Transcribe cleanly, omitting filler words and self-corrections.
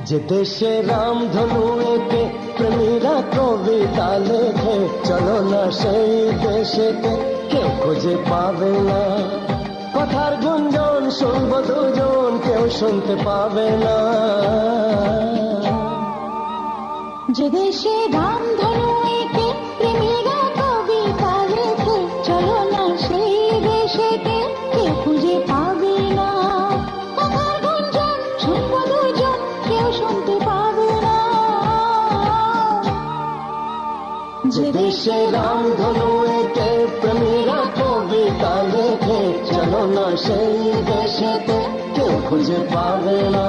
যে দেশে রামধনু এঁকে প্রেমীরা কবিতা লেখে, চলো না সেই দেশেতে, কেউ খুঁজে পাবে না। কথার গুঞ্জন শুনবো দুজন, কেউ শুনতে পাবে না। যে দেশে রামধনু এঁকে প্রেমীরা কবিতা লেখে, চলো না সেই দেশেতে, কেউ খুঁজে পাবে না। কথার গুঞ্জন শুনবো দুজন, কেউ শুনতে পাবে না। যে দেশে রামধনু এঁকে প্রেমীরা কবিতা লেখে, চলো না সেই দেশেতে, কেউ খুঁজে পাবে না।